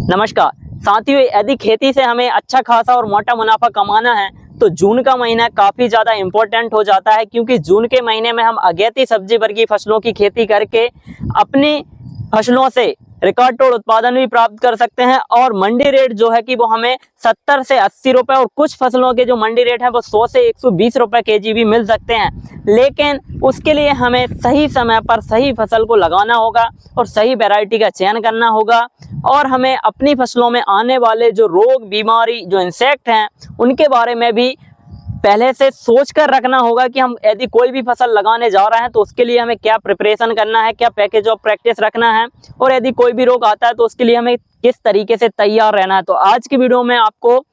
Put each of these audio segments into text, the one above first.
नमस्कार साथियों, यदि खेती से हमें अच्छा खासा और मोटा मुनाफा कमाना है तो जून का महीना काफी ज्यादा इम्पोर्टेंट हो जाता है, क्योंकि जून के महीने में हम अगेती सब्जी वर्गीय फसलों की खेती करके अपनी फसलों से रिकॉर्ड तोड़ उत्पादन भी प्राप्त कर सकते हैं। और मंडी रेट जो है कि वो हमें 70 से 80 रुपए और कुछ फसलों के जो मंडी रेट है वो 100 से 120 रुपए केजी भी मिल सकते हैं। लेकिन उसके लिए हमें सही समय पर सही फसल को लगाना होगा और सही वैरायटी का चयन करना होगा, और हमें अपनी फसलों में आने वाले जो रोग बीमारी जो इंसेक्ट हैं उनके बारे में भी पहले से सोच कर रखना होगा कि हम यदि कोई भी फसल लगाने जा रहे हैं तो उसके लिए हमें क्या प्रिपरेशन करना है, क्या पैकेज ऑफ प्रैक्टिस रखना है, और यदि कोई भी रोग आता है तो उसके लिए हमें किस तरीके से तैयार रहना है। तो आज की वीडियो में आपको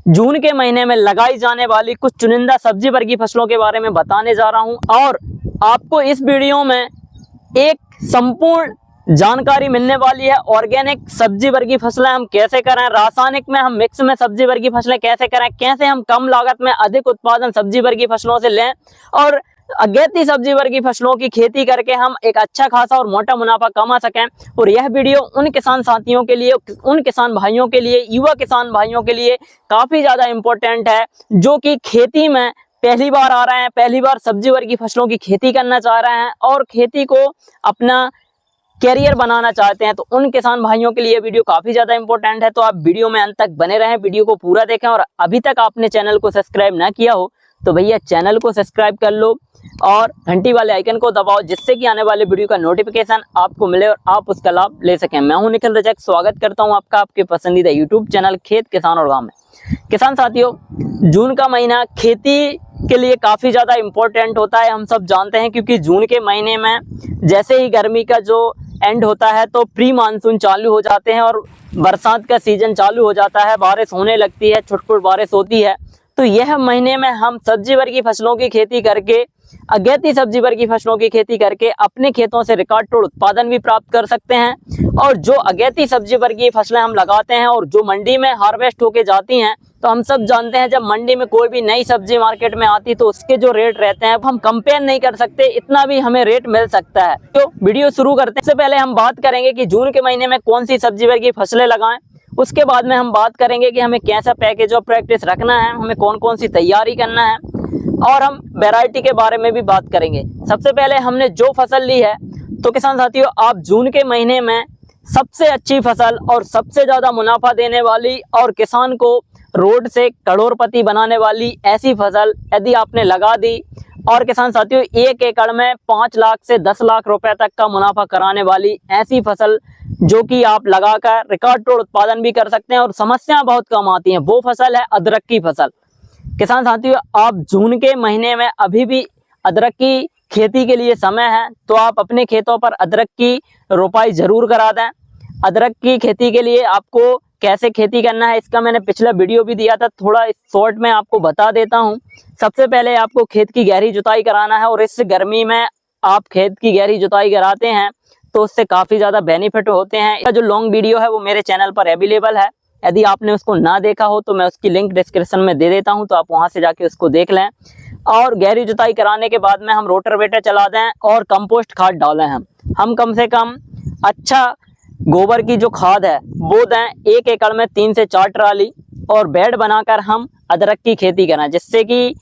जून के महीने में लगाई जाने वाली कुछ चुनिंदा सब्जी वर्गीय फसलों के बारे में बताने जा रहा हूं, और आपको इस वीडियो में एक संपूर्ण जानकारी मिलने वाली है। ऑर्गेनिक सब्जी वर्गीय फसलें हम कैसे करें, रासायनिक में हम मिक्स में सब्जी वर्गीय फसलें कैसे करें, कैसे हम कम लागत में अधिक उत्पादन सब्जी वर्गीय फसलों से लें, और अगेती सब्जी वर्गीय फसलों की खेती करके हम एक अच्छा खासा और मोटा मुनाफा कमा सकें। और यह वीडियो उन किसान साथियों के लिए, उन किसान भाइयों के लिए, युवा किसान भाइयों के लिए काफी ज्यादा इम्पोर्टेंट है जो कि खेती में पहली बार आ रहे हैं, पहली बार सब्जी वर्गीय फसलों की खेती करना चाह रहे हैं और खेती को अपना कैरियर बनाना चाहते हैं। तो उन किसान भाइयों के लिए वीडियो काफी ज्यादा इंपॉर्टेंट है। तो आप वीडियो में अंत तक बने रहें, वीडियो को पूरा देखें, और अभी तक आपने चैनल को सब्सक्राइब ना किया हो तो भैया चैनल को सब्सक्राइब कर लो और घंटी वाले आइकन को दबाओ, जिससे कि आने वाले वीडियो का नोटिफिकेशन आपको मिले और आप उसका लाभ ले सकें। मैं हूं निखिल रजक, स्वागत करता हूं आपका आपके पसंदीदा यूट्यूब चैनल खेत किसान और गांव में। किसान साथियों, जून का महीना खेती के लिए काफी ज्यादा इम्पोर्टेंट होता है, हम सब जानते हैं, क्योंकि जून के महीने में जैसे ही गर्मी का जो एंड होता है तो प्री मानसून चालू हो जाते हैं और बरसात का सीजन चालू हो जाता है, बारिश होने लगती है, छुटपुट बारिश होती है। तो यह महीने में हम सब्जी वर्गीय फसलों की खेती करके, अगेती सब्जी वर्गीय फसलों की खेती करके अपने खेतों से रिकॉर्ड तोड़ उत्पादन भी प्राप्त कर सकते हैं। और जो अगेती सब्जी वर्गीय फसलें हम लगाते हैं और जो मंडी में हार्वेस्ट होके जाती हैं, तो हम सब जानते हैं जब मंडी में कोई भी नई सब्जी मार्केट में आती तो उसके जो रेट रहते हैं हम कंपेयर नहीं कर सकते, इतना भी हमें रेट मिल सकता है। तो वीडियो शुरू करते हैं। सबसे पहले हम बात करेंगे कि जून के महीने में कौन सी सब्जी वर्गीय फसलें लगाएं। उसके बाद में हम बात करेंगे कि हमें कैसा पैकेज ऑफ प्रैक्टिस रखना है, हमें कौन कौन सी तैयारी करना है, और हम वैरायटी के बारे में भी बात करेंगे। सबसे पहले हमने जो फसल ली है, तो किसान साथियों आप जून के महीने में सबसे अच्छी फसल और सबसे ज्यादा मुनाफा देने वाली और किसान को रोड से करोड़पति बनाने वाली ऐसी फसल यदि आपने लगा दी, और किसान साथियों 1 एकड़ में 5 लाख से 10 लाख रुपए तक का मुनाफा कराने वाली ऐसी फसल जो कि आप लगाकर रिकॉर्ड तोड़ उत्पादन भी कर सकते हैं और समस्याएं बहुत कम आती हैं, वो फसल है अदरक की फसल। किसान साथियों आप जून के महीने में अभी भी अदरक की खेती के लिए समय है, तो आप अपने खेतों पर अदरक की रोपाई जरूर करा दें। अदरक की खेती के लिए आपको कैसे खेती करना है इसका मैंने पिछला वीडियो भी दिया था, थोड़ा शॉर्ट में आपको बता देता हूं। सबसे पहले आपको खेत की गहरी जुताई कराना है, और इस गर्मी में आप खेत की गहरी जुताई कराते हैं तो उससे काफी ज्यादा बेनिफिट होते हैं। जो लॉन्ग वीडियो है वो मेरे चैनल पर अवेलेबल है, यदि आपने उसको ना देखा हो तो मैं उसकी लिंक डिस्क्रिप्शन में दे देता हूं, तो आप वहां से जाके उसको देख लें। और गहरी जुताई कराने के बाद में हम रोटावेटर चला दें और कंपोस्ट खाद डालें। हम कम से कम अच्छा गोबर की जो खाद है वो दें, 1 एकड़ में 3 से 4 ट्राली, और बेड बनाकर हम अदरक की खेती करें, जिससे कि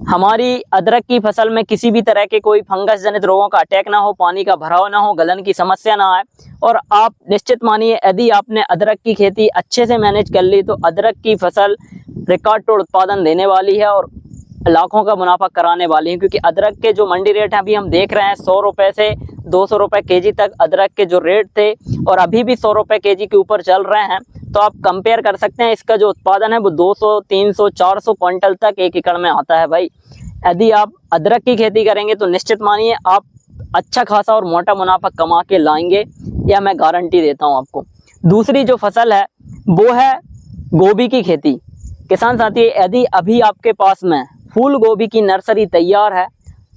हमारी अदरक की फसल में किसी भी तरह के कोई फंगस जनित रोगों का अटैक ना हो, पानी का भराव ना हो, गलन की समस्या ना आए। और आप निश्चित मानिए यदि आपने अदरक की खेती अच्छे से मैनेज कर ली तो अदरक की फसल रिकॉर्ड तोड़ उत्पादन देने वाली है और लाखों का मुनाफा कराने वाली है। क्योंकि अदरक के जो मंडी रेट हैं अभी हम देख रहे हैं 100 रुपए से 200 रुपए केजी तक अदरक के जो रेट थे, और अभी भी 100 रुपए केजी के ऊपर चल रहे हैं। तो आप कंपेयर कर सकते हैं, इसका जो उत्पादन है वो 200, 300, 400 क्विंटल तक 1 एकड़ में आता है। भाई यदि आप अदरक की खेती करेंगे तो निश्चित मानिए आप अच्छा खासा और मोटा मुनाफा कमा के लाएंगे, यह मैं गारंटी देता हूं आपको। दूसरी जो फसल है वो है गोभी की खेती। किसान साथी यदि अभी आपके पास में फूल गोभी की नर्सरी तैयार है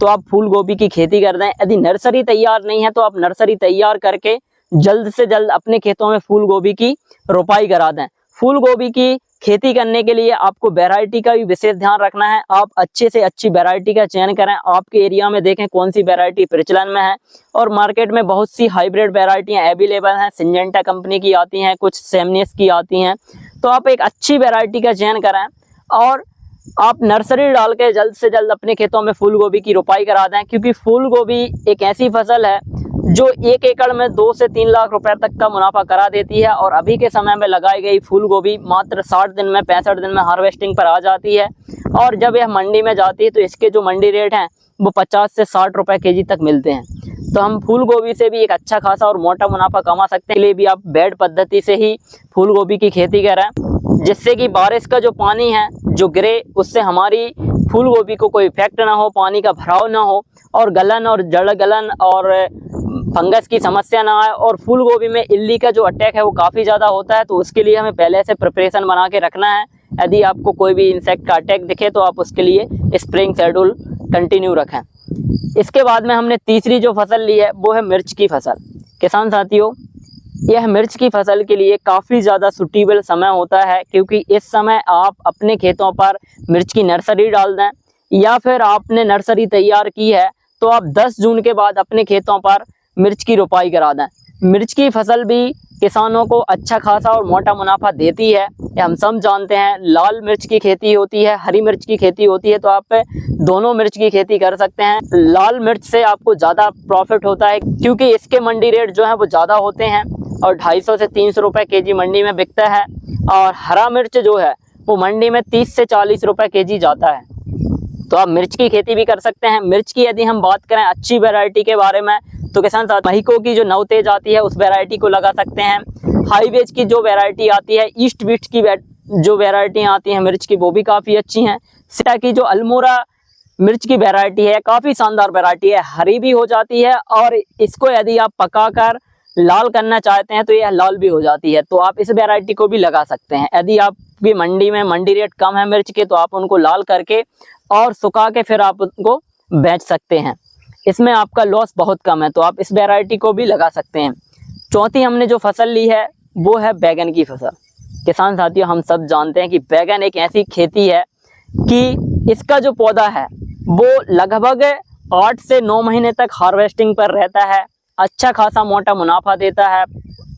तो आप फूल गोभी की खेती कर दें। यदि नर्सरी तैयार नहीं है तो आप नर्सरी तैयार करके जल्द से जल्द अपने खेतों में फूल गोभी की रोपाई करा दें। फूल गोभी की खेती करने के लिए आपको वैरायटी का भी विशेष ध्यान रखना है। आप अच्छे से अच्छी वैरायटी का चयन करें। आपके एरिया में देखें कौन सी वैरायटी प्रचलन में है, और मार्केट में बहुत सी हाइब्रिड वैरायटियां अवेलेबल हैं। सिंजेंटा कंपनी की आती हैं, कुछ सेमनियस की आती हैं। तो आप एक अच्छी वैरायटी का चयन करें और आप नर्सरी डाल के जल्द से जल्द अपने खेतों में फूल गोभी की रोपाई करा दें, क्योंकि फूल गोभी एक ऐसी फसल है जो 1 एकड़ में 2 से 3 लाख रुपए तक का मुनाफा करा देती है। और अभी के समय में लगाई गई फूल गोभी मात्र 60 दिन में 65 दिन में हार्वेस्टिंग पर आ जाती है, और जब यह मंडी में जाती है तो इसके जो मंडी रेट हैं वो 50 से 60 रुपए केजी तक मिलते हैं। तो हम फूल गोभी से भी एक अच्छा खासा और मोटा मुनाफा कमा सकते हैं। इसलिए भी आप बेड पद्धति से ही फूल गोभी की खेती करें, जिससे कि बारिश का जो पानी है जो गिरे उससे हमारी फूल गोभी को कोई इफेक्ट ना हो, पानी का भराव ना हो, और गलन और जड़ गलन और फंगस की समस्या ना आए। और फूल गोभी में इल्ली का जो अटैक है वो काफ़ी ज़्यादा होता है, तो उसके लिए हमें पहले से प्रिपरेशन बना के रखना है। यदि आपको कोई भी इंसेक्ट का अटैक दिखे तो आप उसके लिए स्प्रेइंग शेड्यूल कंटिन्यू रखें। इसके बाद में हमने तीसरी जो फसल ली है वो है मिर्च की फसल। किसान साथियों, यह मिर्च की फसल के लिए काफ़ी ज़्यादा सूटेबल समय होता है, क्योंकि इस समय आप अपने खेतों पर मिर्च की नर्सरी डाल दें, या फिर आपने नर्सरी तैयार की है तो आप 10 जून के बाद अपने खेतों पर मिर्च की रोपाई करा दें। मिर्च की फसल भी किसानों को अच्छा खासा और मोटा मुनाफा देती है, ये हम सब जानते हैं। लाल मिर्च की खेती होती है, हरी मिर्च की खेती होती है, तो आप दोनों मिर्च की खेती कर सकते हैं। लाल मिर्च से आपको ज़्यादा प्रॉफिट होता है, क्योंकि इसके मंडी रेट जो है वो ज़्यादा होते हैं और 250 से 300 रुपये केजी मंडी में बिकता है। और हरा मिर्च जो है वो मंडी में 30 से 40 रुपये केजी जाता है। तो आप मिर्च की खेती भी कर सकते हैं। मिर्च की यदि हम बात करें अच्छी वैरायटी के बारे में, तो किसान साथ महिको की जो नवतेज आती है उस वैरायटी को लगा सकते हैं। हाईवेज की जो वैरायटी आती है, ईस्ट बीट की जो वैरायटियाँ आती हैं मिर्च की, वो भी काफ़ी अच्छी हैं। सिटा की जो अल्मोड़ा मिर्च की वैरायटी है काफ़ी शानदार वैरायटी है, हरी भी हो जाती है, और इसको यदि आप पकाकर लाल करना चाहते हैं तो यह लाल भी हो जाती है। तो आप इस वैरायटी को भी लगा सकते हैं। यदि आपकी मंडी में मंडी रेट कम है मिर्च के, तो आप उनको लाल करके और सुखा के फिर आप उनको बेच सकते हैं। इसमें आपका लॉस बहुत कम है, तो आप इस वैरायटी को भी लगा सकते हैं। चौथी हमने जो फसल ली है वो है बैगन की फसल। किसान साथियों, हम सब जानते हैं कि बैगन एक ऐसी खेती है कि इसका जो पौधा है वो लगभग 8 से 9 महीने तक हार्वेस्टिंग पर रहता है। अच्छा खासा मोटा मुनाफा देता है,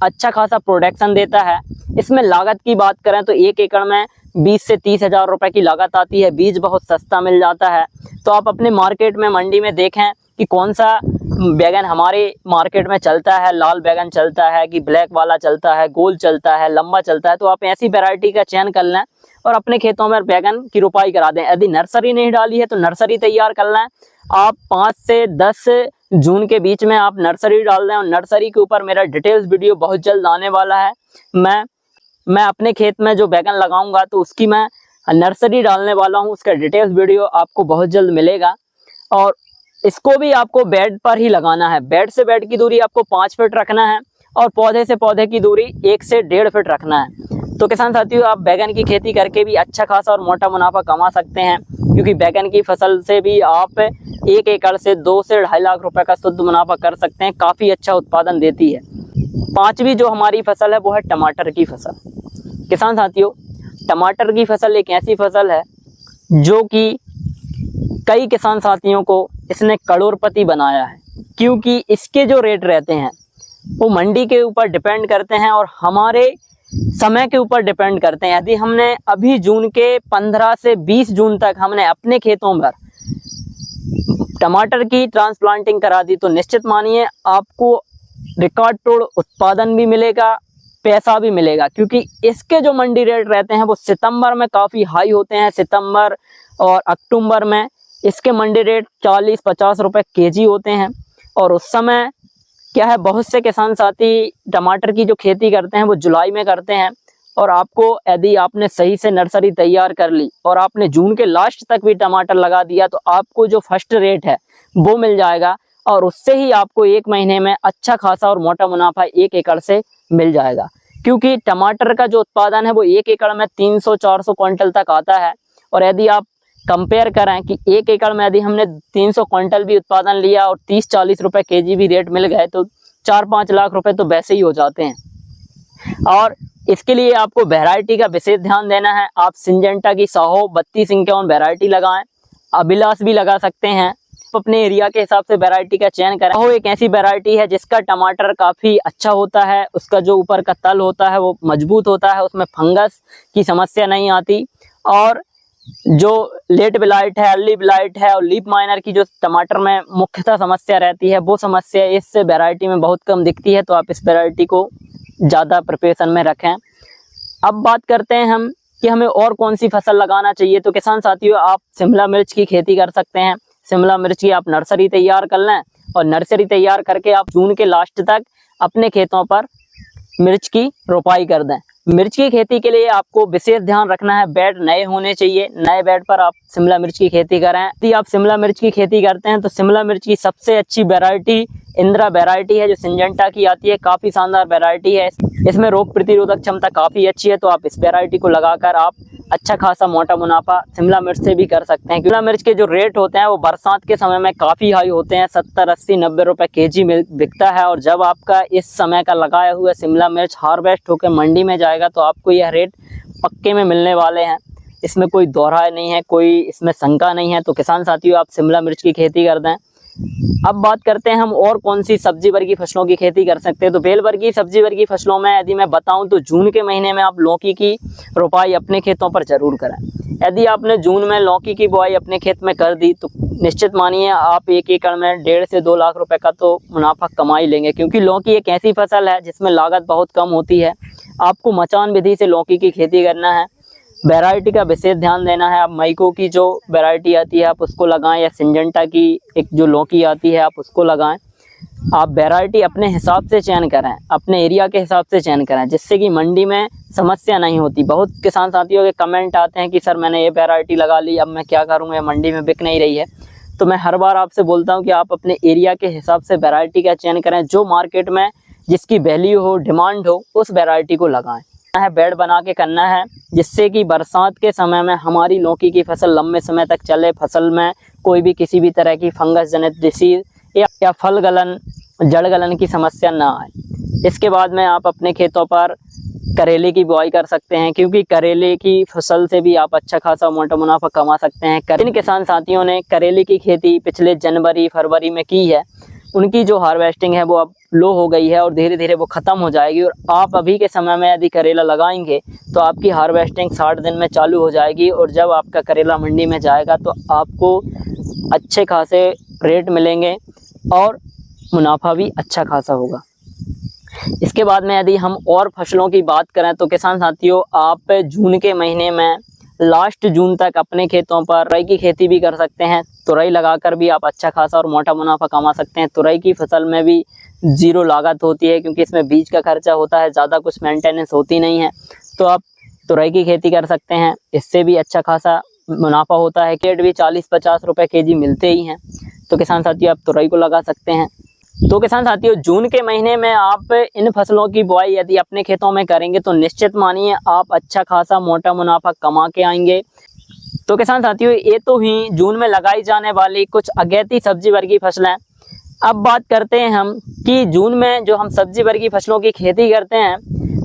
अच्छा खासा प्रोडक्शन देता है। इसमें लागत की बात करें तो 1 एकड़ में 20 से 30 हज़ार रुपये की लागत आती है। बीज बहुत सस्ता मिल जाता है। तो आप अपने मार्केट में मंडी में देखें कि कौन सा बैगन हमारे मार्केट में चलता है। लाल बैगन चलता है कि ब्लैक वाला चलता है, गोल चलता है, लंबा चलता है। तो आप ऐसी वैरायटी का चयन कर लें और अपने खेतों में बैगन की रोपाई करा दें। यदि नर्सरी नहीं डाली है तो नर्सरी तैयार कर लें। आप 5 से 10 जून के बीच में आप नर्सरी डाल दें, और नर्सरी के ऊपर मेरा डिटेल्स वीडियो बहुत जल्द आने वाला है। मैं अपने खेत में जो बैगन लगाऊंगा तो उसकी मैं नर्सरी डालने वाला हूं, उसका डिटेल्स वीडियो आपको बहुत जल्द मिलेगा। और इसको भी आपको बेड पर ही लगाना है। बेड से बेड की दूरी आपको 5 फीट रखना है, और पौधे से पौधे की दूरी 1 से 1.5 फीट रखना है। तो किसान साथियों, आप बैगन की खेती करके भी अच्छा खासा और मोटा मुनाफा कमा सकते हैं, क्योंकि बैगन की फसल से भी आप 1 एकड़ से 2 से 2.5 लाख रुपए का शुद्ध मुनाफा कर सकते हैं। काफ़ी अच्छा उत्पादन देती है। पांचवी जो हमारी फसल है वो है टमाटर की फसल। किसान साथियों, टमाटर की फसल एक ऐसी फसल है जो कि कई किसान साथियों को इसने करोड़पति बनाया है, क्योंकि इसके जो रेट रहते हैं वो मंडी के ऊपर डिपेंड करते हैं और हमारे समय के ऊपर डिपेंड करते हैं। यदि हमने अभी जून के 15 से 20 जून तक हमने अपने खेतों पर टमाटर की ट्रांसप्लांटिंग करा दी, तो निश्चित मानिए आपको रिकॉर्ड तोड़ उत्पादन भी मिलेगा, पैसा भी मिलेगा। क्योंकि इसके जो मंडी रेट रहते हैं वो सितंबर में काफ़ी हाई होते हैं। सितंबर और अक्टूबर में इसके मंडी रेट 40-50 रुपए केजी होते हैं। और उस समय क्या है, बहुत से किसान साथी टमाटर की जो खेती करते हैं वो जुलाई में करते हैं। और आपको यदि आपने सही से नर्सरी तैयार कर ली और आपने जून के लास्ट तक भी टमाटर लगा दिया, तो आपको जो फर्स्ट रेट है वो मिल जाएगा, और उससे ही आपको 1 महीने में अच्छा खासा और मोटा मुनाफा 1 एकड़ से मिल जाएगा। क्योंकि टमाटर का जो उत्पादन है वो 1 एकड़ में 300-400 क्विंटल तक आता है। और यदि आप कंपेयर करें कि 1 एकड़ में यदि हमने 300 क्विंटल भी उत्पादन लिया और 30-40 रुपए केजी भी रेट मिल गए, तो 4-5 लाख रुपए तो वैसे ही हो जाते हैं। और इसके लिए आपको वैरायटी का विशेष ध्यान देना है। आप सिंजेंटा की 13251 वैरायटी लगाएं, अभिलाष भी लगा सकते हैं। आप अपने एरिया के हिसाब से वैरायटी का चयन करें। वो एक ऐसी वैरायटी है जिसका टमाटर काफ़ी अच्छा होता है, उसका जो ऊपर का तल होता है वो मजबूत होता है, उसमें फंगस की समस्या नहीं आती। और जो लेट ब्लाइट है, अर्ली ब्लाइट है और लीफ माइनर की जो टमाटर में मुख्यतः समस्या रहती है, वो समस्या इस वैरायटी में बहुत कम दिखती है। तो आप इस वैरायटी को ज़्यादा प्रिपरेशन में रखें। अब बात करते हैं हम कि हमें और कौन सी फसल लगाना चाहिए। तो किसान साथियों, आप शिमला मिर्च की खेती कर सकते हैं। शिमला मिर्च की आप नर्सरी तैयार कर लें और नर्सरी तैयार करके आप जून के लास्ट तक अपने खेतों पर मिर्च की रोपाई कर दें। मिर्च की खेती के लिए आपको विशेष ध्यान रखना है, बेड नए होने चाहिए। नए बेड पर आप शिमला मिर्च की खेती करें। यदि आप शिमला मिर्च की खेती करते हैं तो शिमला मिर्च की सबसे अच्छी वैरायटी इंदिरा वैरायटी है, जो सिंजेंटा की आती है। काफ़ी शानदार वैरायटी है, इसमें रोग प्रतिरोधक क्षमता काफ़ी अच्छी है। तो आप इस वैरायटी को लगाकर आप अच्छा खासा मोटा मुनाफा शिमला मिर्च से भी कर सकते हैं। शिमला मिर्च के जो रेट होते हैं वो बरसात के समय में काफ़ी हाई होते हैं, 70, 80, 90 रुपये केजी में बिकता है। और जब आपका इस समय का लगाया हुआ शिमला मिर्च हार्वेस्ट होकर मंडी में जाएगा तो आपको यह रेट पक्के में मिलने वाले हैं। इसमें कोई दोहराए नहीं है, कोई इसमें शंका नहीं है। तो किसान साथियों, आप शिमला मिर्च की खेती कर दें। अब बात करते हैं हम और कौन सी सब्जी वर्गीय फसलों की खेती कर सकते हैं। तो बेल वर्गीय सब्जी वर्गीय फसलों में यदि मैं बताऊं तो जून के महीने में आप लौकी की रोपाई अपने खेतों पर जरूर करें। यदि आपने जून में लौकी की बुआई अपने खेत में कर दी तो निश्चित मानिए आप 1 एकड़ में 1.5 से 2 लाख रुपए का तो मुनाफा कमा ही लेंगे, क्योंकि लौकी एक ऐसी फसल है जिसमें लागत बहुत कम होती है। आपको मचान विधि से लौकी की खेती करना है। वैरायटी का विशेष ध्यान देना है। आप मैको की जो वैरायटी आती है आप उसको लगाएं, या सिंजेंटा की एक जो लौकी आती है आप उसको लगाएं। आप वैरायटी अपने हिसाब से चयन करें, अपने एरिया के हिसाब से चयन करें, जिससे कि मंडी में समस्या नहीं होती। बहुत किसान साथियों के कमेंट आते हैं कि सर मैंने ये वैरायटी लगा ली, अब मैं क्या करूँ, ये मंडी में बिक नहीं रही है। तो मैं हर बार आपसे बोलता हूँ कि आप अपने एरिया के हिसाब से वैरायटी का चयन करें। जो मार्केट में जिसकी वैल्यू हो, डिमांड हो, उस वैरायटी को लगाएं। बेड बना के करना है, जिससे कि बरसात के समय में हमारी लौकी की फसल लंबे समय तक चले, फसल में कोई भी किसी भी तरह की फंगस जनित डिसीज या फल गलन, जड़ गलन की समस्या ना आए। इसके बाद में आप अपने खेतों पर करेले की बुआई कर सकते हैं, क्योंकि करेले की फसल से भी आप अच्छा खासा मोटा मुनाफा कमा सकते हैं। जिन किसान साथियों ने करेले की खेती पिछले जनवरी फरवरी में की है, उनकी जो हार्वेस्टिंग है वो अब लो हो गई है और धीरे धीरे वो ख़त्म हो जाएगी। और आप अभी के समय में यदि करेला लगाएंगे तो आपकी हार्वेस्टिंग 60 दिन में चालू हो जाएगी। और जब आपका करेला मंडी में जाएगा तो आपको अच्छे खासे रेट मिलेंगे और मुनाफा भी अच्छा खासा होगा। इसके बाद में यदि हम और फसलों की बात करें तो किसान साथियों, आप जून के महीने में लास्ट जून तक अपने खेतों पर तुरई की खेती भी कर सकते हैं। तुरई लगाकर भी आप अच्छा खासा और मोटा मुनाफा कमा सकते हैं। तुरई की फसल में भी 0 लागत होती है, क्योंकि इसमें बीज का खर्चा होता है, ज़्यादा कुछ मेंटेनेंस होती नहीं है। तो आप तुरई की खेती कर सकते हैं, इससे भी अच्छा खासा मुनाफा होता है। केट भी 40-50 रुपये केजी मिलते ही हैं। तो किसान साथियों, आप तुरई को लगा सकते हैं। तो किसान साथियों, जून के महीने में आप इन फसलों की बुआई यदि अपने खेतों में करेंगे तो निश्चित मानिए आप अच्छा खासा मोटा मुनाफा कमा के आएंगे। तो किसान साथियों, ये तो ही जून में लगाई जाने वाली कुछ अगैती सब्जी वर्गीय फसलें। अब बात करते हैं हम कि जून में जो हम सब्जी वर्गीय फसलों की खेती करते हैं,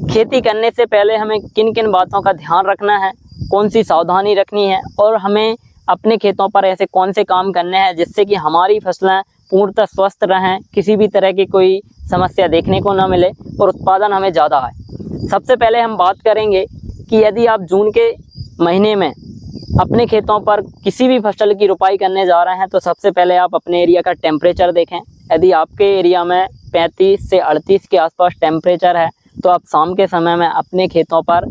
खेती करने से पहले हमें किन किन बातों का ध्यान रखना है, कौन सी सावधानी रखनी है, और हमें अपने खेतों पर ऐसे कौन से काम करने हैं जिससे कि हमारी फसलें पूर्णतः स्वस्थ रहें, किसी भी तरह की कोई समस्या देखने को न मिले और उत्पादन हमें ज़्यादा आए। सबसे पहले हम बात करेंगे कि यदि आप जून के महीने में अपने खेतों पर किसी भी फसल की रोपाई करने जा रहे हैं तो सबसे पहले आप अपने एरिया का टेम्परेचर देखें। यदि आपके एरिया में 35 से 38 के आसपास टेम्परेचर है तो आप शाम के समय में अपने खेतों पर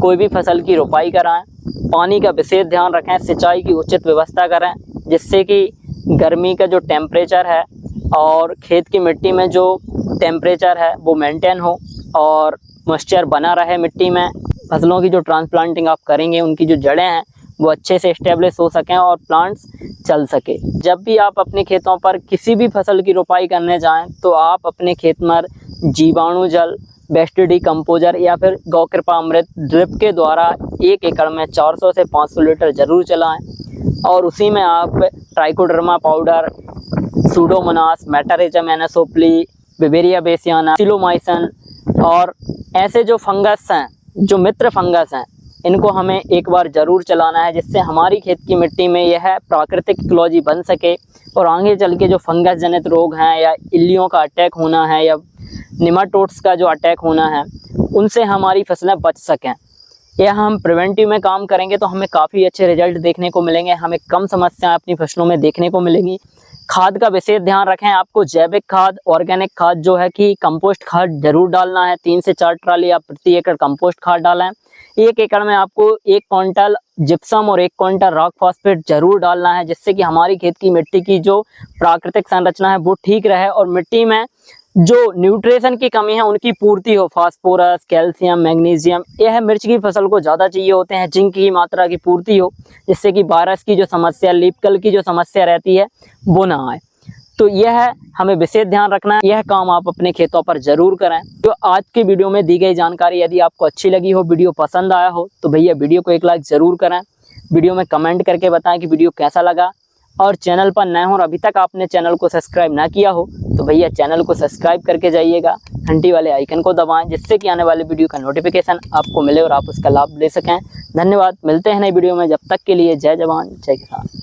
कोई भी फसल की रोपाई कराएं। पानी का विशेष ध्यान रखें, सिंचाई की उचित व्यवस्था करें, जिससे कि गर्मी का जो टेम्परेचर है और खेत की मिट्टी में जो टेम्परेचर है वो मेंटेन हो और मॉइस्चर बना रहे मिट्टी में। फसलों की जो ट्रांसप्लांटिंग आप करेंगे, उनकी जो जड़ें हैं वो अच्छे से एस्टेब्लिश हो सकें और प्लांट्स चल सके। जब भी आप अपने खेतों पर किसी भी फसल की रोपाई करने जाएं तो आप अपने खेत में जीवाणु जल, बेस्ट डिकम्पोजर या फिर गौ कृपा अमृत ड्रिप के द्वारा 1 एकड़ में 400 से 500 लीटर जरूर चलाएं। और उसी में आप Trichoderma powder, Pseudomonas, Metarhizium anisopliae, Beauveria bassiana, Paecilomyces और ऐसे जो फंगस हैं, जो मित्र फंगस हैं, इनको हमें एक बार ज़रूर चलाना है, जिससे हमारी खेत की मिट्टी में यह प्राकृतिक इकोलॉजी बन सके और आगे चल के जो फंगस जनित रोग हैं या इल्लियों का अटैक होना है या निमाटोड्स का जो अटैक होना है, उनसे हमारी फसलें बच सकें। यह हम प्रिवेंटिव में काम करेंगे तो हमें काफ़ी अच्छे रिजल्ट देखने को मिलेंगे, हमें कम समस्याएं अपनी फसलों में देखने को मिलेंगी। खाद का विशेष ध्यान रखें, आपको जैविक खाद, ऑर्गेनिक खाद जो है कि कंपोस्ट खाद जरूर डालना है। 3 से 4 ट्राली आप प्रति एकड़ कंपोस्ट खाद डालें। 1 एकड़ में आपको 1 क्विंटल जिप्सम और 1 क्विंटल रॉक फॉस्फेट जरूर डालना है, जिससे कि हमारी खेत की मिट्टी की जो प्राकृतिक संरचना है वो ठीक रहे और मिट्टी में जो न्यूट्रिशन की कमी है उनकी पूर्ति हो। फास्फोरस, कैल्शियम, मैग्नीशियम, यह मिर्च की फसल को ज़्यादा चाहिए होते हैं, जिंक की मात्रा की पूर्ति हो, जिससे कि वायरस की जो समस्या, लीफ कल की जो समस्या रहती है वो ना आए। तो यह हमें विशेष ध्यान रखना है, यह काम आप अपने खेतों पर जरूर करें। तो आज की वीडियो में दी गई जानकारी यदि आपको अच्छी लगी हो, वीडियो पसंद आया हो, तो भैया वीडियो को 1 लाइक ज़रूर करें। वीडियो में कमेंट करके बताएं कि वीडियो कैसा लगा, और चैनल पर नए हो और अभी तक आपने चैनल को सब्सक्राइब ना किया हो तो भैया चैनल को सब्सक्राइब करके जाइएगा, घंटी वाले आइकन को दबाएं, जिससे कि आने वाले वीडियो का नोटिफिकेशन आपको मिले और आप उसका लाभ ले सकें। धन्यवाद, मिलते हैं नई वीडियो में, जब तक के लिए जय जवान जय किसान।